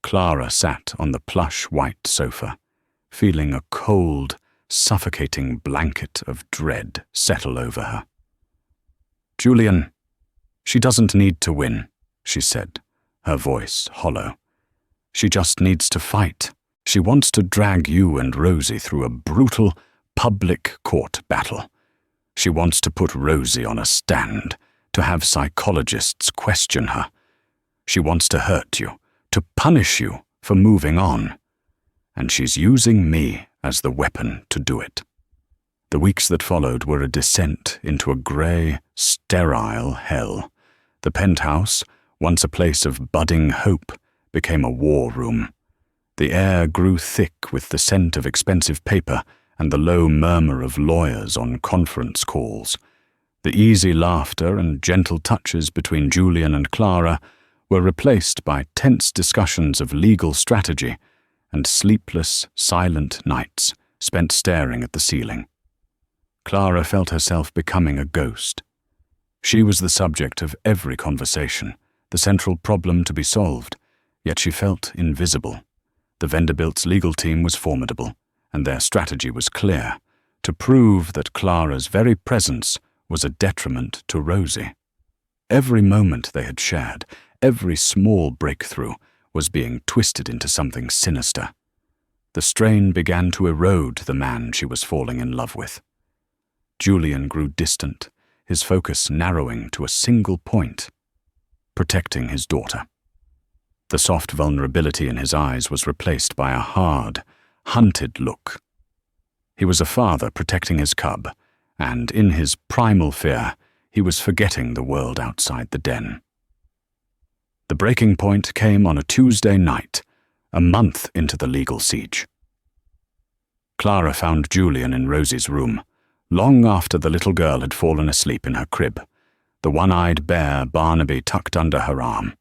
Clara sat on the plush white sofa, feeling a cold, suffocating blanket of dread settle over her. "Julian, she doesn't need to win," she said, her voice hollow. "She just needs to fight. She wants to drag you and Rosie through a brutal, public court battle. She wants to put Rosie on a stand, to have psychologists question her. She wants to hurt you, to punish you for moving on. And she's using me as the weapon to do it." The weeks that followed were a descent into a grey, sterile hell. The penthouse, once a place of budding hope, became a war room. The air grew thick with the scent of expensive paper and the low murmur of lawyers on conference calls. The easy laughter and gentle touches between Julian and Clara were replaced by tense discussions of legal strategy and sleepless, silent nights spent staring at the ceiling. Clara felt herself becoming a ghost. She was the subject of every conversation, the central problem to be solved, yet she felt invisible. The Vanderbilt's legal team was formidable, and their strategy was clear, to prove that Clara's very presence was a detriment to Rosie. Every moment they had shared, every small breakthrough, was being twisted into something sinister. The strain began to erode the man she was falling in love with. Julian grew distant, his focus narrowing to a single point: protecting his daughter. The soft vulnerability in his eyes was replaced by a hard, hunted look. He was a father protecting his cub, and in his primal fear, he was forgetting the world outside the den. The breaking point came on a Tuesday night, a month into the legal siege. Clara found Julian in Rosie's room, long after the little girl had fallen asleep in her crib, the one-eyed bear Barnaby tucked under her arm.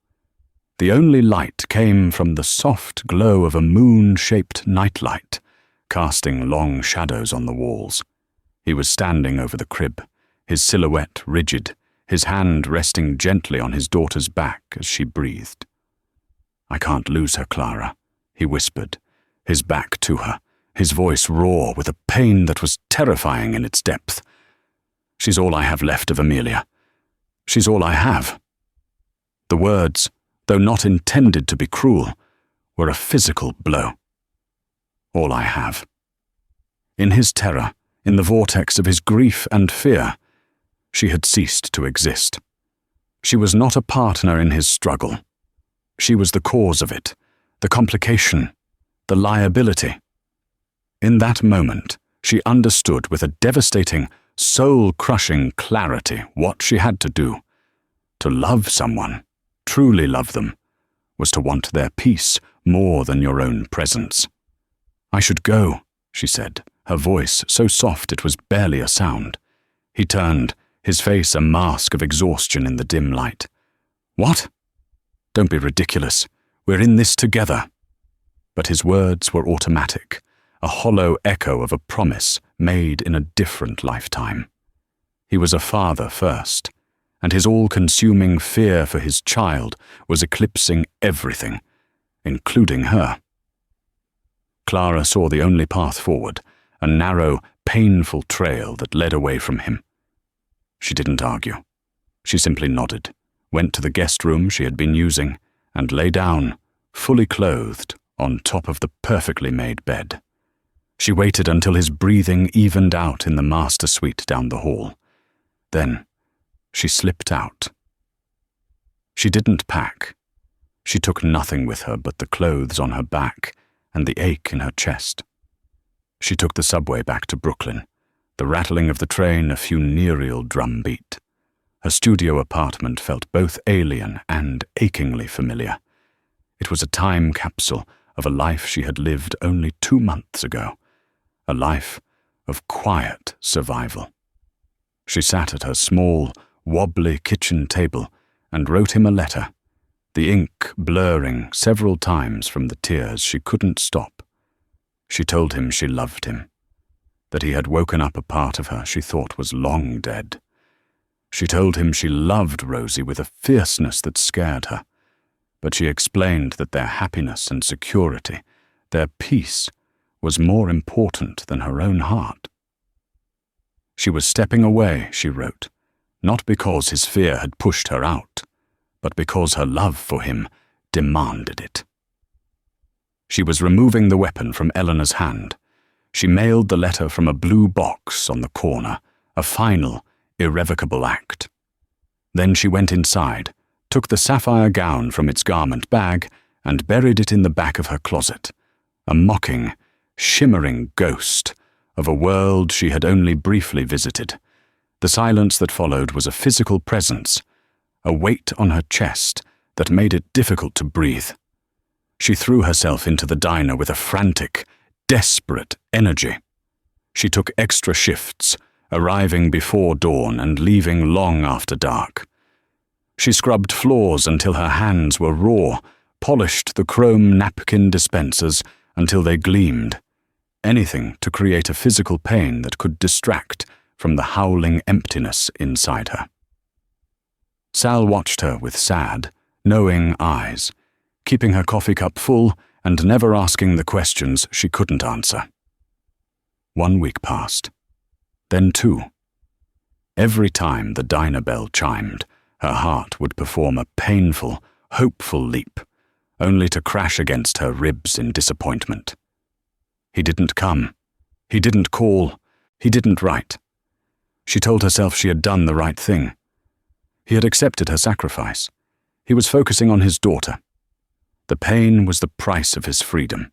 The only light came from the soft glow of a moon-shaped nightlight, casting long shadows on the walls. He was standing over the crib, his silhouette rigid, his hand resting gently on his daughter's back as she breathed. "I can't lose her, Clara," he whispered, his back to her, his voice raw with a pain that was terrifying in its depth. "She's all I have left of Amelia. She's all I have." The words, though not intended to be cruel, were a physical blow. All I have. In his terror, in the vortex of his grief and fear, she had ceased to exist. She was not a partner in his struggle. She was the cause of it, the complication, the liability. In that moment, she understood with a devastating, soul-crushing clarity what she had to do. To love someone, truly love them, was to want their peace more than your own presence. "I should go," she said, her voice so soft it was barely a sound. He turned, his face a mask of exhaustion in the dim light. "What? Don't be ridiculous. We're in this together." But his words were automatic, a hollow echo of a promise made in a different lifetime. He was a father first, and his all-consuming fear for his child was eclipsing everything, including her. Clara saw the only path forward, a narrow, painful trail that led away from him. She didn't argue. She simply nodded, went to the guest room she had been using, and lay down, fully clothed, on top of the perfectly made bed. She waited until his breathing evened out in the master suite down the hall. Then she slipped out. She didn't pack. She took nothing with her but the clothes on her back and the ache in her chest. She took the subway back to Brooklyn, the rattling of the train a funereal drumbeat. Her studio apartment felt both alien and achingly familiar. It was a time capsule of a life she had lived only 2 months ago, a life of quiet survival. She sat at her small, wobbly kitchen table and wrote him a letter, the ink blurring several times from the tears she couldn't stop. She told him she loved him, that he had woken up a part of her she thought was long dead. She told him she loved Rosie with a fierceness that scared her, but she explained that their happiness and security, their peace, was more important than her own heart. She was stepping away, she wrote, not because his fear had pushed her out, but because her love for him demanded it. She was removing the weapon from Eleanor's hand. She mailed the letter from a blue box on the corner, a final, irrevocable act. Then she went inside, took the sapphire gown from its garment bag, and buried it in the back of her closet, a mocking, shimmering ghost of a world she had only briefly visited. The silence that followed was a physical presence, a weight on her chest that made it difficult to breathe. She threw herself into the diner with a frantic, desperate energy. She took extra shifts, arriving before dawn and leaving long after dark. She scrubbed floors until her hands were raw, polished the chrome napkin dispensers until they gleamed, anything to create a physical pain that could distract from the howling emptiness inside her. Sal watched her with sad, knowing eyes, keeping her coffee cup full and never asking the questions she couldn't answer. 1 week passed. Then 2. Every time the diner bell chimed, her heart would perform a painful, hopeful leap, only to crash against her ribs in disappointment. He didn't come. He didn't call. He didn't write. She told herself she had done the right thing. He had accepted her sacrifice. He was focusing on his daughter. The pain was the price of his freedom.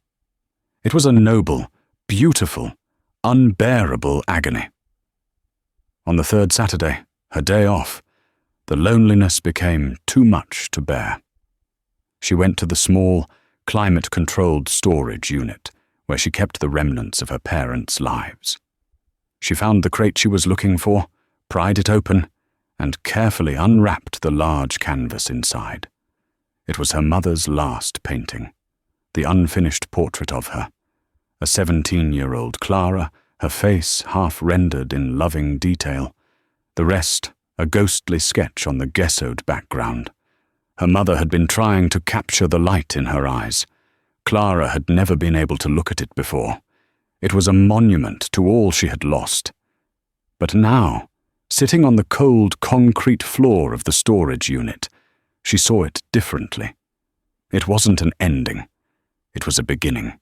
It was a noble, beautiful, unbearable agony. On the 3rd Saturday, her day off, the loneliness became too much to bear. She went to the small, climate-controlled storage unit where she kept the remnants of her parents' lives. She found the crate she was looking for, pried it open, and carefully unwrapped the large canvas inside. It was her mother's last painting, the unfinished portrait of her. A 17-year-old Clara, her face half-rendered in loving detail. The rest, a ghostly sketch on the gessoed background. Her mother had been trying to capture the light in her eyes. Clara had never been able to look at it before. It was a monument to all she had lost. But now, sitting on the cold concrete floor of the storage unit, she saw it differently. It wasn't an ending. It was a beginning.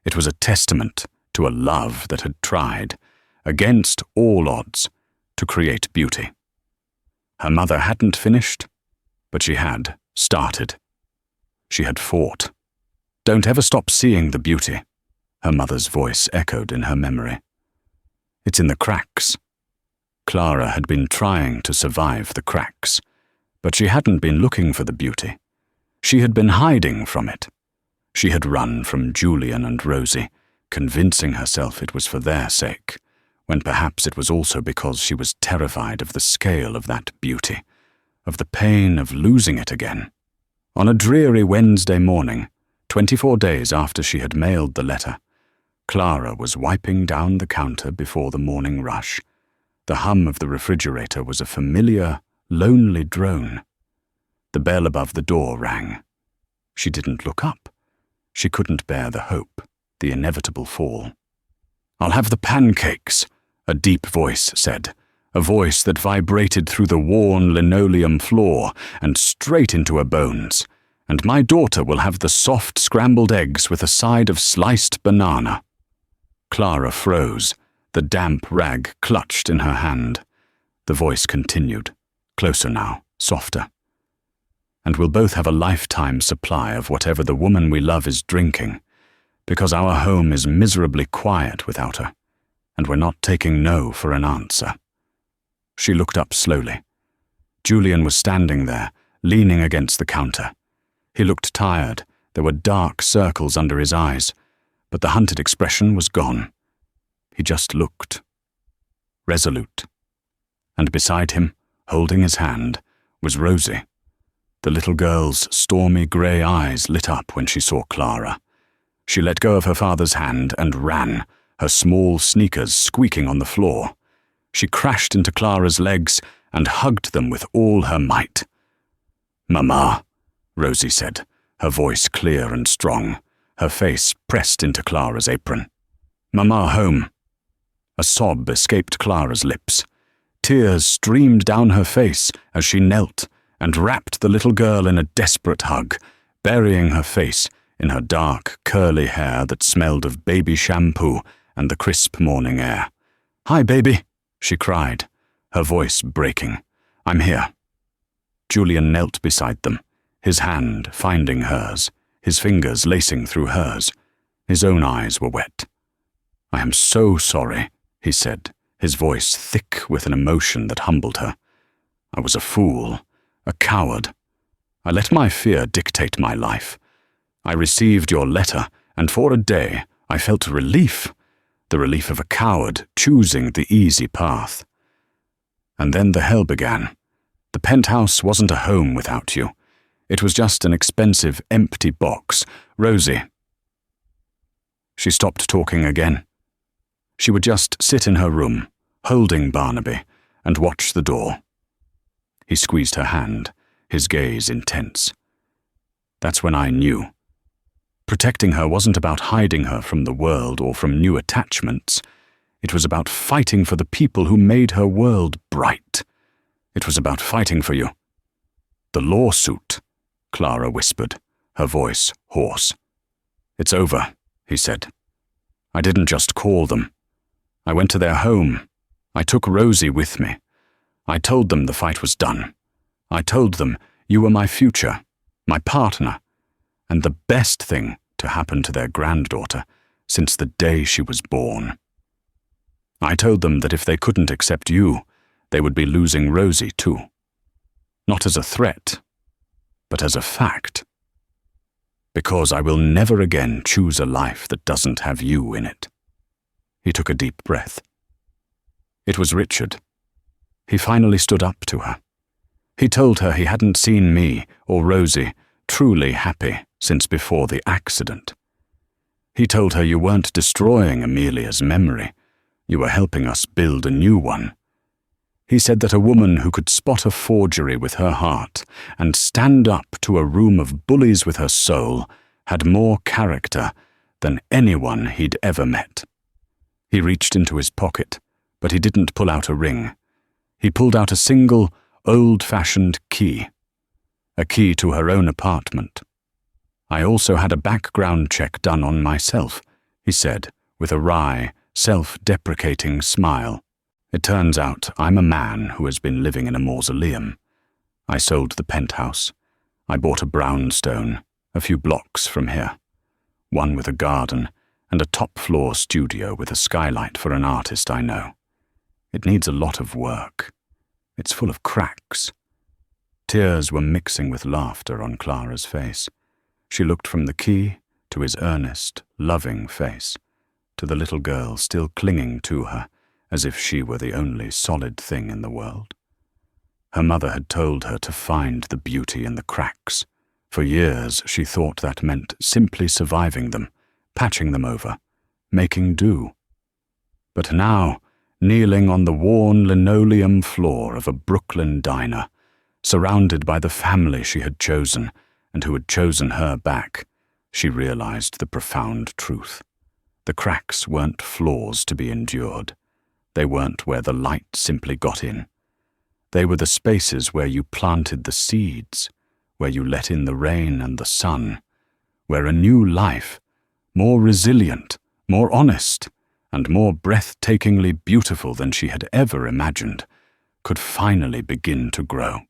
It was a testament to a love that had tried, against all odds, to create beauty. Her mother hadn't finished, but she had started. She had fought. "Don't ever stop seeing the beauty," her mother's voice echoed in her memory. "It's in the cracks." Clara had been trying to survive the cracks, but she hadn't been looking for the beauty. She had been hiding from it. She had run from Julian and Rosie, convincing herself it was for their sake, when perhaps it was also because she was terrified of the scale of that beauty, of the pain of losing it again. On a dreary Wednesday morning, 24 days after she had mailed the letter, Clara was wiping down the counter before the morning rush. The hum of the refrigerator was a familiar, lonely drone. The bell above the door rang. She didn't look up. She couldn't bear the hope, the inevitable fall. "I'll have the pancakes," a deep voice said, a voice that vibrated through the worn linoleum floor and straight into her bones. "And my daughter will have the soft scrambled eggs with a side of sliced banana." Clara froze, the damp rag clutched in her hand. The voice continued, closer now, softer. "And we'll both have a lifetime supply of whatever the woman we love is drinking, because our home is miserably quiet without her, and we're not taking no for an answer." She looked up slowly. Julian was standing there, leaning against the counter. He looked tired. There were dark circles under his eyes, but the hunted expression was gone. He just looked. Resolute. And beside him, holding his hand, was Rosie. The little girl's stormy grey eyes lit up when she saw Clara. She let go of her father's hand and ran, her small sneakers squeaking on the floor. She crashed into Clara's legs and hugged them with all her might. "Mama," Rosie said, her voice clear and strong, her face pressed into Clara's apron. "Mama home." A sob escaped Clara's lips. Tears streamed down her face as she knelt and wrapped the little girl in a desperate hug, burying her face in her dark, curly hair that smelled of baby shampoo and the crisp morning air. "Hi, baby," she cried, her voice breaking. "I'm here." Julian knelt beside them, his hand finding hers, his fingers lacing through hers. His own eyes were wet. "I am so sorry," he said, his voice thick with an emotion that humbled her. "I was a fool, a coward. I let my fear dictate my life. I received your letter, and for a day I felt relief, the relief of a coward choosing the easy path. And then the hell began. The penthouse wasn't a home without you. It was just an expensive, empty box. Rosie." She stopped talking again. She would just sit in her room, holding Barnaby, and watch the door. He squeezed her hand, his gaze intense. "That's when I knew. Protecting her wasn't about hiding her from the world or from new attachments. It was about fighting for the people who made her world bright. It was about fighting for you. The lawsuit, Clara whispered, her voice hoarse. It's over, he said. I didn't just call them. I went to their home. I took Rosie with me. I told them the fight was done. I told them you were my future, my partner, and the best thing to happen to their granddaughter since the day she was born. I told them that if they couldn't accept you, they would be losing Rosie too. Not as a threat, but as a fact. Because I will never again choose a life that doesn't have you in it. He took a deep breath. It was Richard. He finally stood up to her. He told her he hadn't seen me or Rosie truly happy since before the accident. He told her you weren't destroying Amelia's memory. You were helping us build a new one. He said that a woman who could spot a forgery with her heart and stand up to a room of bullies with her soul had more character than anyone he'd ever met. He reached into his pocket, but he didn't pull out a ring. He pulled out a single, old-fashioned key. A key to her own apartment. I also had a background check done on myself, he said, with a wry, self-deprecating smile. It turns out I'm a man who has been living in a mausoleum. I sold the penthouse. I bought a brownstone, a few blocks from here. One with a garden and a top-floor studio with a skylight for an artist I know. It needs a lot of work. It's full of cracks. Tears were mixing with laughter on Clara's face. She looked from the key to his earnest, loving face, to the little girl still clinging to her, as if she were the only solid thing in the world. Her mother had told her to find the beauty in the cracks. For years she thought that meant simply surviving them, patching them over, making do. But now, kneeling on the worn linoleum floor of a Brooklyn diner, surrounded by the family she had chosen and who had chosen her back, she realized the profound truth. The cracks weren't flaws to be endured. They weren't where the light simply got in. They were the spaces where you planted the seeds, where you let in the rain and the sun, where a new life, more resilient, more honest, and more breathtakingly beautiful than she had ever imagined, could finally begin to grow.